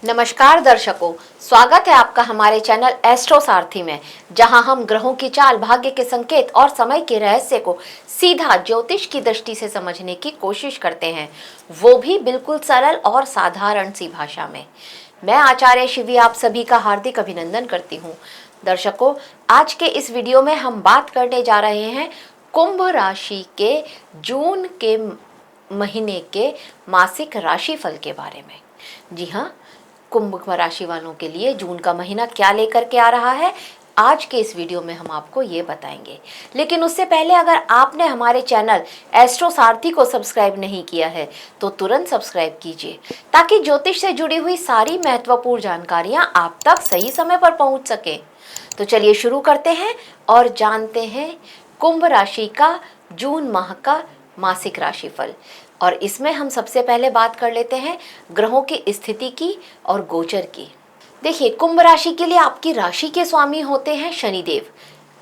नमस्कार दर्शकों, स्वागत है आपका हमारे चैनल एस्ट्रो सारथी में, जहां हम ग्रहों की चाल, भाग्य के संकेत और समय के रहस्य को सीधा ज्योतिष की दृष्टि से समझने की कोशिश करते हैं, वो भी बिल्कुल सरल और साधारण सी भाषा में। मैं आचार्य शिवी आप सभी का हार्दिक अभिनंदन करती हूँ। दर्शकों, आज के इस वीडियो में हम बात करने जा रहे हैं कुंभ राशि के जून के महीने के मासिक राशिफल के बारे में। जी हाँ, कुंभ राशि वालों के लिए जून का महीना क्या लेकर के आ रहा है, आज के इस वीडियो में हम आपको ये बताएंगे। लेकिन उससे पहले अगर आपने हमारे चैनल एस्ट्रो सारथी को सब्सक्राइब नहीं किया है तो तुरंत सब्सक्राइब कीजिए, ताकि ज्योतिष से जुड़ी हुई सारी महत्वपूर्ण जानकारियां आप तक सही समय पर पहुंच सके। तो चलिए शुरू करते हैं और जानते हैं कुंभ राशि का जून माह का मासिक राशिफल। और इसमें हम सबसे पहले बात कर लेते हैं ग्रहों की स्थिति की और गोचर की। देखिए, कुंभ राशि के लिए आपकी राशि के स्वामी होते हैं शनिदेव।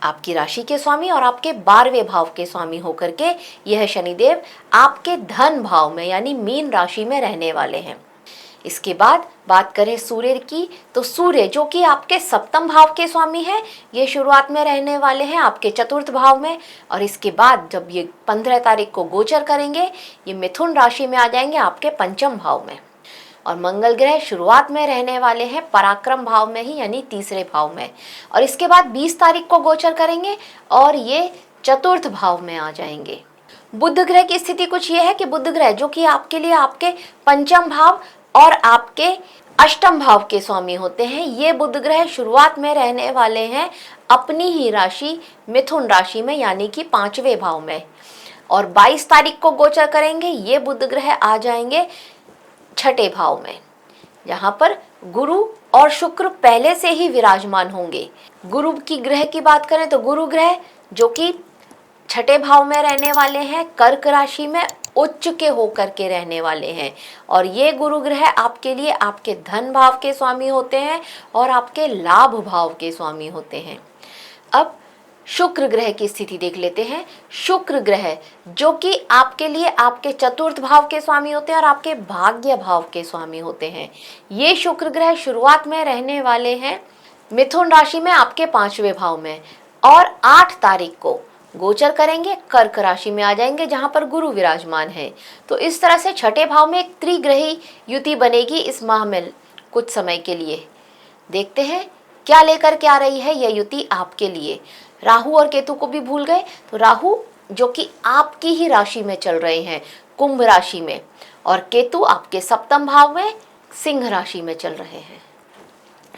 आपकी राशि के स्वामी और आपके 12वें भाव के स्वामी होकर के यह शनिदेव आपके धन भाव में यानी मीन राशि में रहने वाले हैं। इसके बाद बात करें सूर्य की, तो सूर्य जो कि आपके सप्तम भाव के स्वामी है, ये शुरुआत में रहने वाले हैं आपके चतुर्थ भाव में। और इसके बाद जब ये 15 तारीख को गोचर करेंगे, ये मिथुन राशि में आ जाएंगे आपके पंचम भाव में। और मंगल ग्रह शुरुआत में रहने वाले हैं पराक्रम भाव में ही, यानी तीसरे भाव में। और इसके बाद 20 तारीख को गोचर करेंगे और ये चतुर्थ भाव में आ जाएंगे। बुध ग्रह की स्थिति कुछ ये है कि बुध ग्रह जो कि आपके लिए आपके पंचम भाव और आपके अष्टम भाव के स्वामी होते हैं, ये बुध ग्रह शुरुआत में रहने वाले हैं अपनी ही राशि मिथुन राशि में, यानी कि 5वें भाव में। और 22 तारीख को गोचर करेंगे, ये बुध ग्रह आ जाएंगे छठे भाव में, जहाँ पर गुरु और शुक्र पहले से ही विराजमान होंगे। गुरु की ग्रह की बात करें तो गुरु ग्रह जो कि छठे भाव में रहने वाले हैं, कर्क राशि में उच्च के होकर के रहने वाले हैं। और ये गुरु ग्रह आपके लिए आपके धन भाव के स्वामी होते हैं और आपके लाभ भाव के स्वामी होते हैं। अब शुक्र ग्रह की स्थिति देख लेते हैं। शुक्र ग्रह जो कि आपके लिए आपके चतुर्थ भाव के स्वामी होते हैं और आपके भाग्य भाव के स्वामी होते हैं। ये शुक्र ग्रह शुरुआत में रहने वाले हैं मिथुन राशि में आपके 5वें भाव में, और 8 तारीख को गोचर करेंगे कर्क राशि में आ जाएंगे, जहां पर गुरु विराजमान है। तो इस तरह से छठे भाव में एक त्रिग्रही युति बनेगी इस माह में कुछ समय के लिए। देखते हैं क्या लेकर के आ रही है यह युति आपके लिए। राहु और केतु को भी भूल गए, तो राहु जो कि आपकी ही राशि में चल रहे हैं कुंभ राशि में, और केतु आपके सप्तम भाव में सिंह राशि में चल रहे हैं।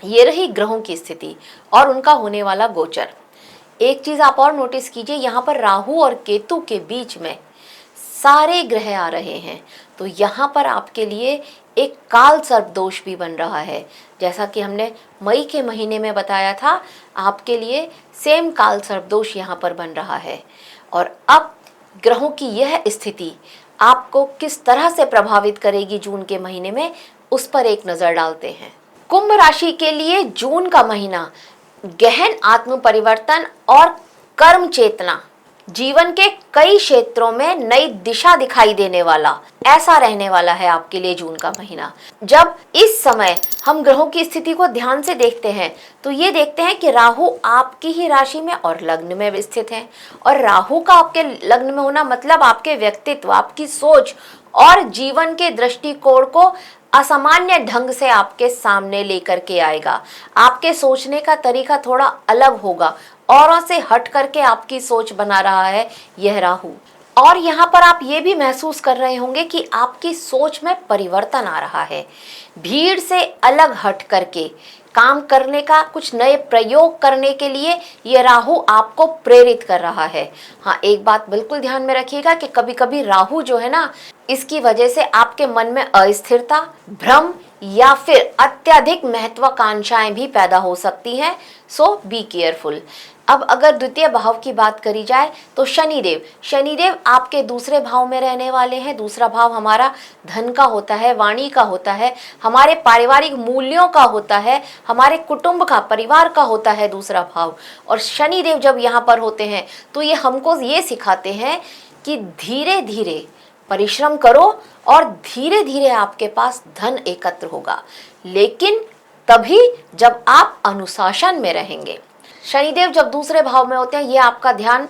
ये रही ग्रहों की स्थिति और उनका होने वाला गोचर। एक चीज आप और नोटिस कीजिए, यहाँ पर राहु और केतु के बीच में सारे ग्रह आ रहे हैं, तो यहाँ पर आपके लिए एक काल सर्प दोष भी बन रहा है। जैसा कि हमने मई के महीने में बताया था, आपके लिए सेम काल सर्प दोष यहाँ पर बन रहा है। और अब ग्रहों की यह स्थिति आपको किस तरह से प्रभावित करेगी जून के महीने में, उस पर एक नजर डालते हैं। कुंभ राशि के लिए जून का महीना गहन आत्म परिवर्तन और कर्म चेतना, जीवन के कई क्षेत्रों में नई दिशा दिखाई देने वाला, ऐसा रहने वाला है आपके लिए जून का महीना। जब इस समय हम ग्रहों की स्थिति को ध्यान से देखते हैं तो ये देखते हैं कि राहु आपकी ही राशि में और लग्न में स्थित है। और राहु का आपके लग्न में होना मतलब आपके व्यक्तित्व, आपकी सोच और जीवन के दृष्टिकोण को असामान्य ढंग से आपके सामने लेकर के आएगा। आपके सोचने का तरीका थोड़ा अलग होगा, औरों से हट करके आपकी सोच बना रहा है यह राहु। और यहाँ पर आप ये भी महसूस कर रहे होंगे कि आपकी सोच में परिवर्तन आ रहा है। भीड़ से अलग हट करके काम करने का, कुछ नए प्रयोग करने के लिए ये राहु आपको प्रेरित कर रहा है। हाँ, एक बात बिल्कुल ध्यान में रखिएगा कि कभी कभी राहु जो है ना, इसकी वजह से आपके मन में अस्थिरता, भ्रम या फिर अत्यधिक महत्वाकांक्षाएं भी पैदा हो सकती हैं। सो बी केयरफुल। अब अगर द्वितीय भाव की बात करी जाए तो शनिदेव आपके दूसरे भाव में रहने वाले हैं। दूसरा भाव हमारा धन का होता है, वाणी का होता है, हमारे पारिवारिक मूल्यों का होता है, हमारे कुटुंब का, परिवार का होता है दूसरा भाव। और शनिदेव जब यहाँ पर होते हैं तो ये हमको ये सिखाते हैं कि धीरे धीरे परिश्रम करो और धीरे धीरे आपके पास धन एकत्र होगा, लेकिन तभी जब आप अनुशासन में रहेंगे। शनिदेव जब दूसरे भाव में होते हैं, ये आपका ध्यान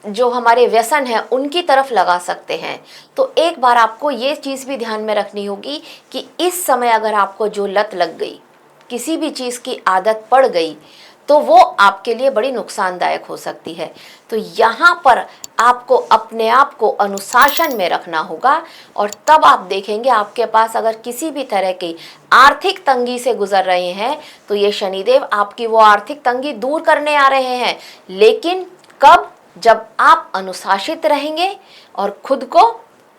जो हमारे व्यसन है उनकी तरफ लगा सकते हैं। तो एक बार आपको ये चीज़ भी ध्यान में रखनी होगी कि इस समय अगर आपको जो लत लग गई, किसी भी चीज़ की आदत पड़ गई, तो वो आपके लिए बड़ी नुकसानदायक हो सकती है। तो यहाँ पर आपको अपने आप को अनुशासन में रखना होगा, और तब आप देखेंगे आपके पास अगर किसी भी तरह की आर्थिक तंगी से गुजर रहे हैं तो ये शनिदेव आपकी वो आर्थिक तंगी दूर करने आ रहे हैं। लेकिन कब? जब आप अनुशासित रहेंगे और खुद को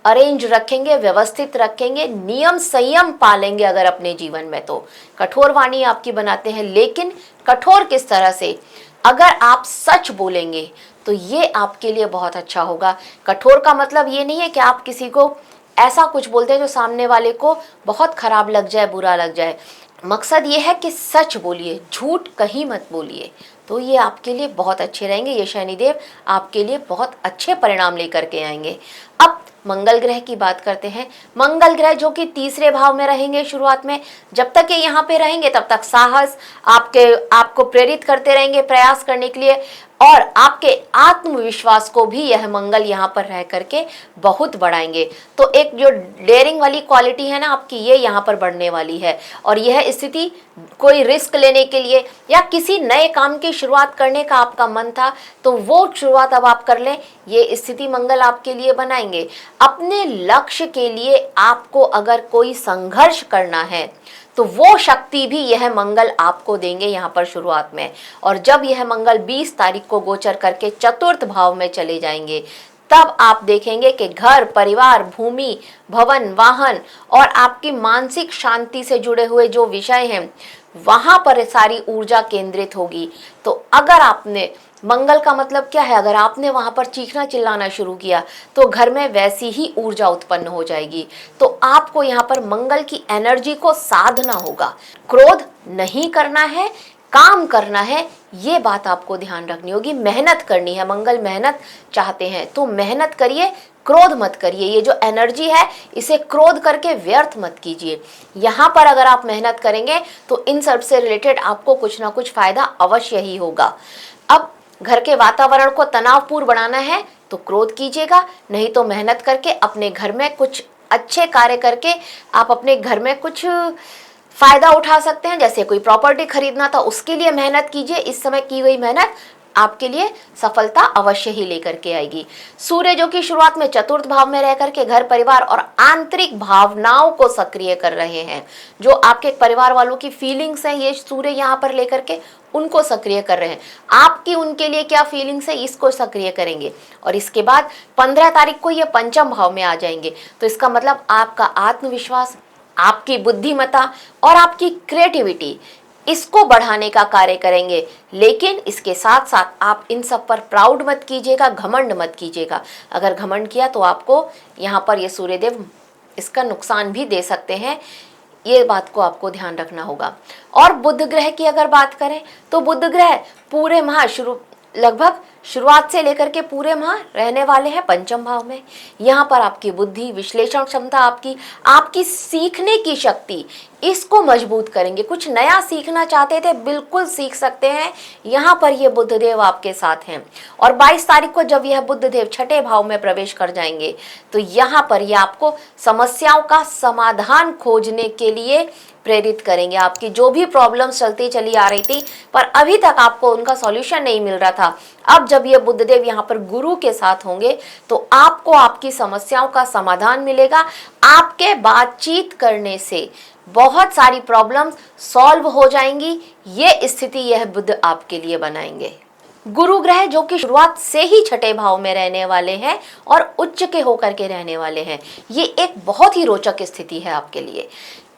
अरेंज रखेंगे, व्यवस्थित रखेंगे, नियम संयम पालेंगे अगर अपने जीवन में। तो कठोर वाणी आपकी बनाते हैं, लेकिन कठोर किस तरह से? अगर आप सच बोलेंगे तो ये आपके लिए बहुत अच्छा होगा। कठोर का मतलब ये नहीं है कि आप किसी को ऐसा कुछ बोलते हैं जो सामने वाले को बहुत खराब लग जाए, बुरा लग जाए। मकसद ये है कि सच बोलिए, झूठ कहीं मत बोलिए। तो ये आपके लिए बहुत अच्छे रहेंगे। ये शनिदेव आपके लिए बहुत अच्छे परिणाम लेकर के आएंगे। अब मंगल ग्रह की बात करते हैं। मंगल ग्रह जो कि तीसरे भाव में रहेंगे शुरुआत में, जब तक ये यहाँ पे रहेंगे तब तक साहस आपको प्रेरित करते रहेंगे प्रयास करने के लिए, और आपके आत्मविश्वास को भी यह मंगल यहाँ पर रह करके बहुत बढ़ाएंगे। तो एक जो डेयरिंग वाली क्वालिटी है ना आपकी, ये यहाँ पर बढ़ने वाली है। और यह स्थिति कोई रिस्क लेने के लिए या किसी नए काम की शुरुआत करने का आपका मन था, तो वो शुरुआत अब आप कर लें, ये स्थिति मंगल आपके लिए बनाएंगे। अपने लक्ष्य के लिए आपको अगर कोई संघर्ष करना है तो वो शक्ति भी यह मंगल आपको देंगे यहाँ पर शुरुआत में। और जब यह मंगल 20 तारीख को गोचर करके चतुर्थ भाव में चले जाएंगे, तब आप देखेंगे कि घर, परिवार, भूमि, भवन, वाहन और आपकी मानसिक शांति से जुड़े हुए जो विषय हैं, वहां पर सारी ऊर्जा केंद्रित होगी। तो अगर आपने, मंगल का मतलब क्या है, अगर आपने वहां पर चीखना चिल्लाना शुरू किया तो घर में वैसी ही ऊर्जा उत्पन्न हो जाएगी। तो आपको यहाँ पर मंगल की एनर्जी को साधना होगा। क्रोध नहीं करना है, काम करना है, ये बात आपको ध्यान रखनी होगी। मेहनत करनी है, मंगल मेहनत चाहते हैं तो मेहनत करिए, क्रोध मत करिए। ये जो एनर्जी है इसे क्रोध करके व्यर्थ मत कीजिए। यहाँ पर अगर आप मेहनत करेंगे तो इन सब से रिलेटेड आपको कुछ ना कुछ फायदा अवश्य ही होगा। अब घर के वातावरण को तनावपूर्ण बनाना है तो क्रोध कीजिएगा, नहीं तो मेहनत करके अपने घर में कुछ अच्छे कार्य करके आप अपने घर में कुछ फायदा उठा सकते हैं। जैसे कोई प्रॉपर्टी खरीदना था, उसके लिए मेहनत कीजिए। इस समय की हुई मेहनत आपके लिए सफलता अवश्य ही लेकर के आएगी। सूर्य जो कि शुरुआत में चतुर्थ भाव में रह करके घर, परिवार और आंतरिक भावनाओं को सक्रिय कर रहे हैं। जो आपके परिवार वालों की फीलिंग्स हैं, ये सूर्य यहाँ पर लेकर के उनको सक्रिय कर रहे हैं। आपकी उनके लिए क्या फीलिंग्स है, इसको सक्रिय करेंगे। और इसके बाद 15 तारीख को ये पंचम भाव में आ जाएंगे। तो इसका मतलब आपका आत्मविश्वास, आपकी बुद्धिमत्ता और आपकी क्रिएटिविटी, इसको बढ़ाने का कार्य करेंगे। लेकिन इसके साथ साथ आप इन सब पर प्राउड मत कीजिएगा, घमंड मत कीजिएगा। अगर घमंड किया तो आपको यहाँ पर ये सूर्यदेव इसका नुकसान भी दे सकते हैं। ये बात को आपको ध्यान रखना होगा। और बुध ग्रह की अगर बात करें तो बुध ग्रह पूरे माह लगभग शुरुआत से लेकर के पूरे माह रहने वाले हैं पंचम भाव में। यहाँ पर आपकी बुद्धि, विश्लेषण क्षमता, आपकी सीखने की शक्ति, इसको मजबूत करेंगे। कुछ नया सीखना चाहते थे, बिल्कुल सीख सकते हैं। यहाँ पर ये बुधदेव आपके साथ हैं। और 22 तारीख को जब यह बुधदेव छठे भाव में प्रवेश कर जाएंगे तो यहाँ पर ये आपको समस्याओं का समाधान खोजने के लिए प्रेरित करेंगे। आपकी जो भी प्रॉब्लम्स चलती चली आ रही थी पर अभी तक आपको उनका सॉल्यूशन नहीं मिल रहा था, अब जब ये बुधदेव यहाँ पर गुरु के साथ होंगे तो आपको आपकी समस्याओं का समाधान मिलेगा। आपके बातचीत करने से बहुत सारी प्रॉब्लम्स सॉल्व हो जाएंगी। ये स्थिति यह बुध आपके लिए बनाएंगे। गुरु ग्रह जो कि शुरुआत से ही छठे भाव में रहने वाले हैं और उच्च के होकर के रहने वाले हैं, ये एक बहुत ही रोचक स्थिति है आपके लिए।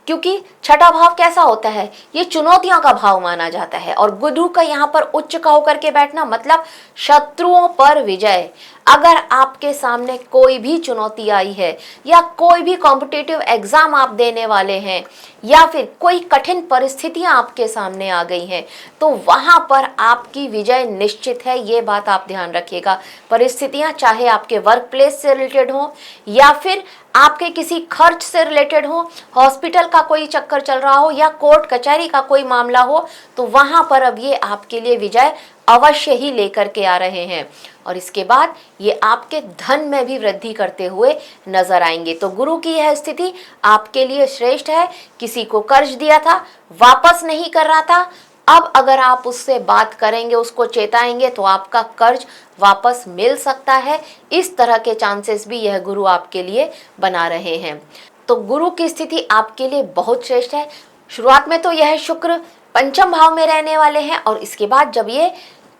क्योंकि छठा भाव कैसा होता है, ये चुनौतियों का भाव माना जाता है। और गुरु का यहाँ पर उच्च का होकर के बैठना मतलब शत्रुओं पर विजय। अगर आपके सामने कोई भी चुनौती आई है या कोई भी कॉम्पिटिटिव एग्जाम आप देने वाले हैं या फिर कोई कठिन परिस्थितियां आपके सामने आ गई हैं, तो वहां पर आपकी विजय निश्चित है। ये बात आप ध्यान रखिएगा। परिस्थितियां चाहे आपके वर्क प्लेस से रिलेटेड हो या फिर आपके किसी खर्च से रिलेटेड हो, हॉस्पिटल का कोई चक्कर चल रहा हो या कोर्ट कचहरी का कोई मामला हो, तो वहां पर अब ये आपके लिए विजय अवश्य ही लेकर के आ रहे हैं। और इसके बाद ये आपके धन में भी वृद्धि करते हुए नजर आएंगे। तो गुरु की यह स्थिति आपके लिए श्रेष्ठ है। किसी को कर्ज दिया था, वापस नहीं कर रहा था, अब अगर आप उससे बात करेंगे, उसको चेताएंगे, तो आपका कर्ज वापस मिल सकता है। इस तरह के चांसेस भी यह गुरु आपके लिए बना रहे हैं। तो गुरु की स्थिति आपके लिए बहुत श्रेष्ठ है। शुरुआत में तो यह शुक्र पंचम भाव में रहने वाले हैं और इसके बाद जब ये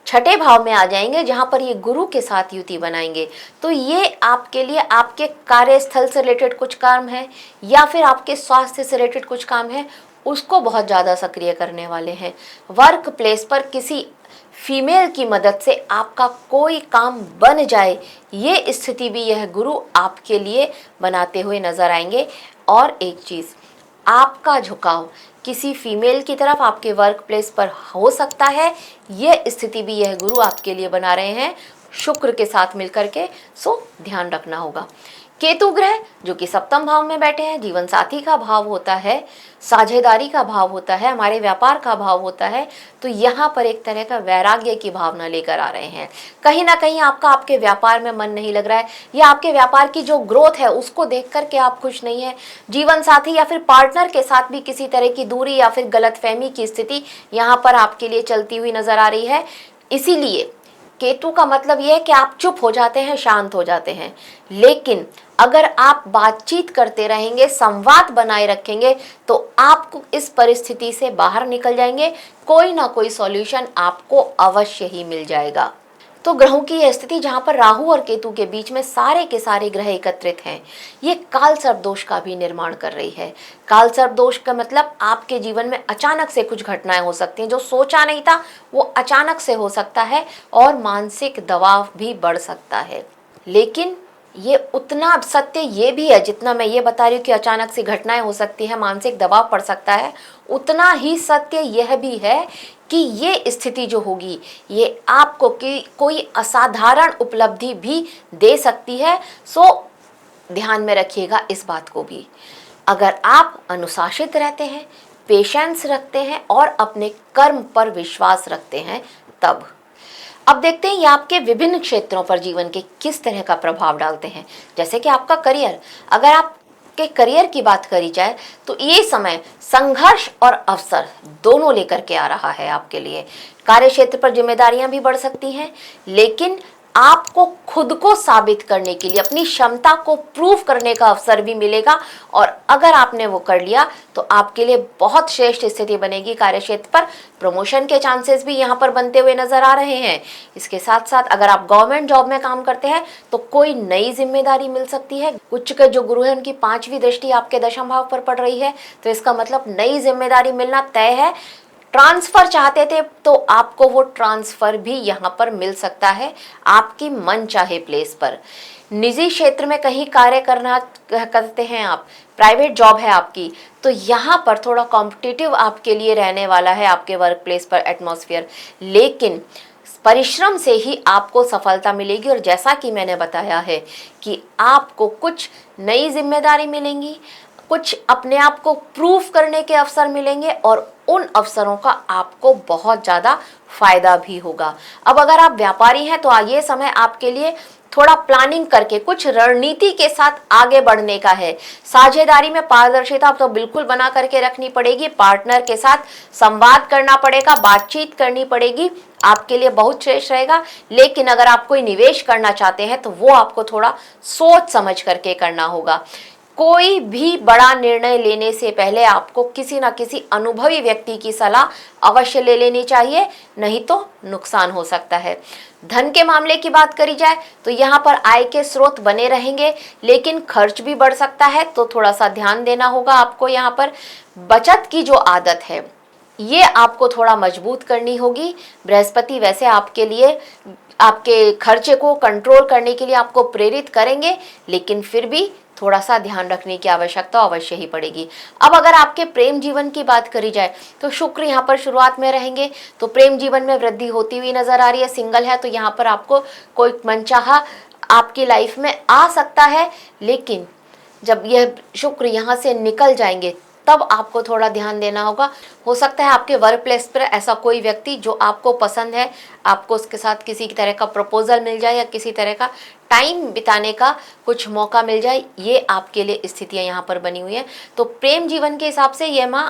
छठे भाव में आ जाएंगे जहां पर ये गुरु के साथ युति बनाएंगे, तो ये आपके लिए आपके कार्यस्थल से रिलेटेड कुछ काम है या फिर आपके स्वास्थ्य से रिलेटेड कुछ काम है, उसको बहुत ज़्यादा सक्रिय करने वाले हैं। वर्क प्लेस पर किसी फीमेल की मदद से आपका कोई काम बन जाए, ये स्थिति भी यह गुरु आपके लिए बनाते हुए नजर आएंगे। और एक चीज़, आपका झुकाव किसी फीमेल की तरफ आपके वर्क प्लेस पर हो सकता है, ये स्थिति भी यह गुरु आपके लिए बना रहे हैं शुक्र के साथ मिलकर के, सो ध्यान रखना होगा। केतु ग्रह जो कि सप्तम भाव में बैठे हैं, जीवन साथी का भाव होता है, साझेदारी का भाव होता है, हमारे व्यापार का भाव होता है, तो यहाँ पर एक तरह का वैराग्य की भावना लेकर आ रहे हैं। कहीं ना कहीं आपके व्यापार में मन नहीं लग रहा है या आपके व्यापार की जो ग्रोथ है उसको देख करके आप खुश नहीं है। जीवन साथी या फिर पार्टनर के साथ भी किसी तरह की दूरी या फिर गलतफहमी की स्थिति यहाँ पर आपके लिए चलती हुई नजर आ रही है। इसीलिए केतु का मतलब यह है कि आप चुप हो जाते हैं, शांत हो जाते हैं, लेकिन अगर आप बातचीत करते रहेंगे, संवाद बनाए रखेंगे, तो आपको इस परिस्थिति से बाहर निकल जाएंगे। कोई ना कोई सॉल्यूशन आपको अवश्य ही मिल जाएगा। तो ग्रहों की यह स्थिति जहां पर राहु और केतु के बीच में सारे के सारे ग्रह एकत्रित हैं, ये काल सर्प दोष का भी निर्माण कर रही है। काल सर्प दोष का मतलब आपके जीवन में अचानक से कुछ घटनाएं हो सकती हैं, जो सोचा नहीं था वो अचानक से हो सकता है और मानसिक दबाव भी बढ़ सकता है। लेकिन ये उतना सत्य ये भी है, जितना मैं ये बता रही हूँ कि अचानक से घटनाएं हो सकती है, मानसिक दबाव पड़ सकता है, उतना ही सत्य यह भी है कि ये स्थिति जो होगी ये आपको कोई असाधारण उपलब्धि भी दे सकती है। सो ध्यान में रखिएगा इस बात को भी। अगर आप अनुशासित रहते हैं, पेशेंस रखते हैं और अपने कर्म पर विश्वास रखते हैं तब। अब देखते हैं ये आपके विभिन्न क्षेत्रों पर जीवन के किस तरह का प्रभाव डालते हैं। जैसे कि आपका करियर, अगर आपके करियर की बात करी जाए तो ये समय संघर्ष और अवसर दोनों लेकर के आ रहा है आपके लिए। कार्य क्षेत्र पर जिम्मेदारियां भी बढ़ सकती हैं, लेकिन आपको खुद को साबित करने के लिए अपनी क्षमता को प्रूव करने का अवसर भी मिलेगा और अगर आपने वो कर लिया तो आपके लिए बहुत श्रेष्ठ स्थिति बनेगी। कार्यक्षेत्र पर प्रमोशन के चांसेस भी यहाँ पर बनते हुए नजर आ रहे हैं। इसके साथ साथ अगर आप गवर्नमेंट जॉब में काम करते हैं तो कोई नई जिम्मेदारी मिल सकती है। उच्च के जो गुरु है उनकी 5वीं दृष्टि आपके दशम भाव पर पड़ रही है, तो इसका मतलब नई जिम्मेदारी मिलना तय है। ट्रांसफर चाहते थे तो आपको वो ट्रांसफर भी यहाँ पर मिल सकता है आपकी मन चाहे प्लेस पर। निजी क्षेत्र में कहीं कार्य करना करते हैं आप, प्राइवेट जॉब है आपकी, तो यहाँ पर थोड़ा कॉम्पिटिटिव आपके लिए रहने वाला है आपके वर्क प्लेस पर एटमॉस्फेयर, लेकिन परिश्रम से ही आपको सफलता मिलेगी। और जैसा कि मैंने बताया है कि आपको कुछ नई जिम्मेदारी मिलेंगी, कुछ अपने आप को प्रूफ करने के अवसर मिलेंगे और उन अवसरों का आपको बहुत ज़्यादा फायदा भी होगा। अब अगर आप व्यापारी हैं तो ये समय आपके लिए थोड़ा प्लानिंग करके कुछ रणनीति के साथ आगे बढ़ने का है। साझेदारी में पारदर्शिता तो बिल्कुल बना करके रखनी पड़ेगी, पार्टनर के साथ संवाद करना पड़ेगा, बातचीत करनी पड़ेगी, आपके लिए बहुत श्रेष्ठ रहेगा। लेकिन अगर आप कोई निवेश करना चाहते हैं तो वो आपको थोड़ा सोच समझ करके करना होगा। कोई भी बड़ा निर्णय लेने से पहले आपको किसी ना किसी अनुभवी व्यक्ति की सलाह अवश्य ले लेनी चाहिए, नहीं तो नुकसान हो सकता है। धन के मामले की बात करी जाए तो यहाँ पर आय के स्रोत बने रहेंगे, लेकिन खर्च भी बढ़ सकता है, तो थोड़ा सा ध्यान देना होगा आपको। यहाँ पर बचत की जो आदत है ये आपको थोड़ा मजबूत करनी होगी। बृहस्पति वैसे आपके लिए आपके खर्चे को कंट्रोल करने के लिए आपको प्रेरित करेंगे, लेकिन फिर भी थोड़ा सा ध्यान रखने की आवश्यकता अवश्य ही पड़ेगी। अब अगर आपके प्रेम जीवन की बात करी जाए तो शुक्र यहाँ पर शुरुआत में रहेंगे, तो प्रेम जीवन में वृद्धि होती हुई नजर आ रही है। सिंगल है तो यहाँ पर आपको कोई मनचाहा आपकी लाइफ में आ सकता है, लेकिन जब यह शुक्र यहाँ से निकल जाएंगे तब आपको थोड़ा ध्यान देना होगा। हो सकता है आपके वर्क प्लेस पर ऐसा कोई व्यक्ति जो आपको पसंद है, आपको उसके साथ किसी तरह का प्रपोजल मिल जाए या किसी तरह का टाइम बिताने का कुछ मौका मिल जाए, ये आपके लिए स्थितियां यहाँ पर बनी हुई हैं। तो प्रेम जीवन के हिसाब से यह माह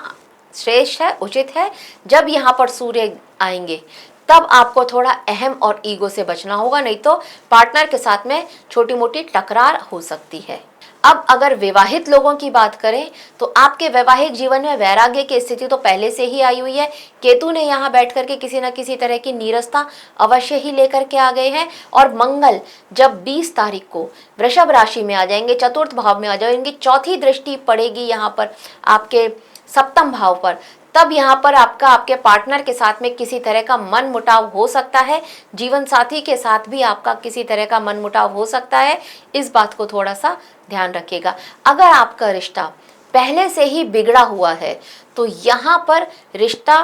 श्रेष्ठ है, उचित है। जब यहाँ पर सूर्य आएंगे तब आपको थोड़ा अहम और ईगो से बचना होगा, नहीं तो पार्टनर के साथ में छोटी मोटी टकरार हो सकती है। अब अगर विवाहित लोगों की बात करें तो आपके वैवाहिक जीवन में वैराग्य की स्थिति तो पहले से ही आई हुई है। केतु ने यहाँ बैठ करके किसी न किसी तरह की नीरसता अवश्य ही लेकर के आ गए हैं, और मंगल जब 20 तारीख को वृषभ राशि में आ जाएंगे, चतुर्थ भाव में आ जाएंगे, चौथी दृष्टि पड़ेगी यहाँ पर आपके सप्तम भाव पर, तब यहाँ पर आपके पार्टनर के साथ में किसी तरह का मन मुटाव हो सकता है। जीवन साथी के साथ भी आपका किसी तरह का मन मुटाव हो सकता है, इस बात को थोड़ा सा ध्यान रखिएगा। अगर आपका रिश्ता पहले से ही बिगड़ा हुआ है तो यहाँ पर रिश्ता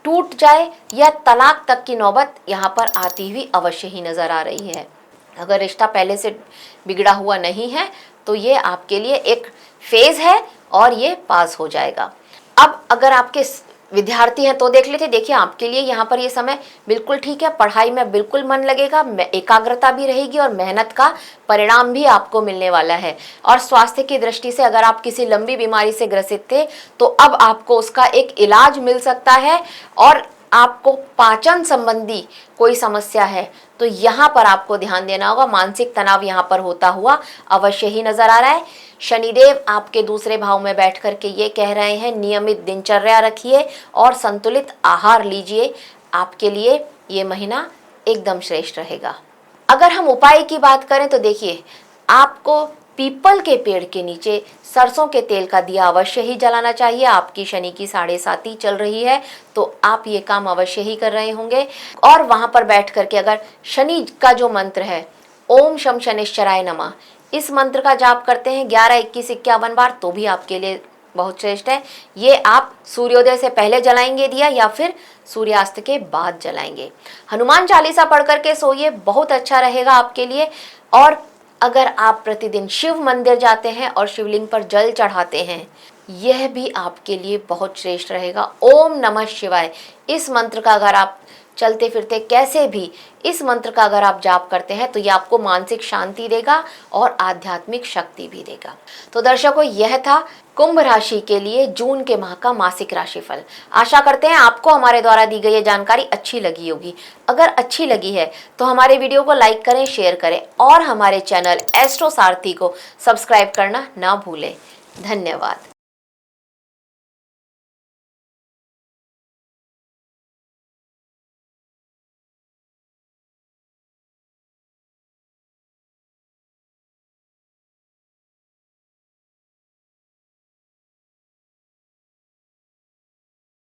टूट जाए या तलाक तक की नौबत यहाँ पर आती हुई अवश्य ही नजर आ रही है। अगर रिश्ता पहले से बिगड़ा हुआ नहीं है तो ये आपके लिए एक फेज है और ये पास हो जाएगा। अब अगर आपके विद्यार्थी हैं तो देख लेते, देखिए आपके लिए यहाँ पर ये समय बिल्कुल ठीक है। पढ़ाई में बिल्कुल मन लगेगा, एकाग्रता भी रहेगी और मेहनत का परिणाम भी आपको मिलने वाला है। और स्वास्थ्य की दृष्टि से अगर आप किसी लंबी बीमारी से ग्रसित थे तो अब आपको उसका एक इलाज मिल सकता है। और आपको पाचन संबंधी कोई समस्या है तो यहाँ पर आपको ध्यान देना होगा। मानसिक तनाव यहाँ पर होता हुआ अवश्य ही नजर आ रहा है। शनिदेव आपके दूसरे भाव में बैठ करके ये कह रहे हैं नियमित दिनचर्या रखिए और संतुलित आहार लीजिए, आपके लिए ये महीना एकदम श्रेष्ठ रहेगा। अगर हम उपाय की बात करें तो देखिए, आपको पीपल के पेड़ के नीचे सरसों के तेल का दिया अवश्य ही जलाना चाहिए। आपकी शनि की 7.5 चल रही है तो आप ये काम अवश्य ही कर रहे होंगे। और वहां पर बैठ करके अगर शनि का जो मंत्र है ओम शम शनिश्चराय नमः, इस मंत्र का जाप करते हैं 11, 21, 51 बार तो भी आपके लिए बहुत श्रेष्ठ है। ये आप सूर्योदय से पहले जलाएंगे दिया या फिर सूर्यास्त के बाद जलाएंगे। हनुमान चालीसा पढ़ करके सोइए, बहुत अच्छा रहेगा आपके लिए। और अगर आप प्रतिदिन शिव मंदिर जाते हैं और शिवलिंग पर जल चढ़ाते हैं, यह भी आपके लिए बहुत श्रेष्ठ रहेगा। ओम नमः शिवाय, इस मंत्र का अगर आप चलते फिरते कैसे भी इस मंत्र का अगर आप जाप करते हैं तो ये आपको मानसिक शांति देगा और आध्यात्मिक शक्ति भी देगा। तो दर्शकों, यह था कुंभ राशि के लिए जून के माह का मासिक राशिफल। आशा करते हैं आपको हमारे द्वारा दी गई ये जानकारी अच्छी लगी होगी। अगर अच्छी लगी है तो हमारे वीडियो को लाइक करें, शेयर करें और हमारे चैनल एस्ट्रो सारथी को सब्सक्राइब करना ना भूलें। धन्यवाद।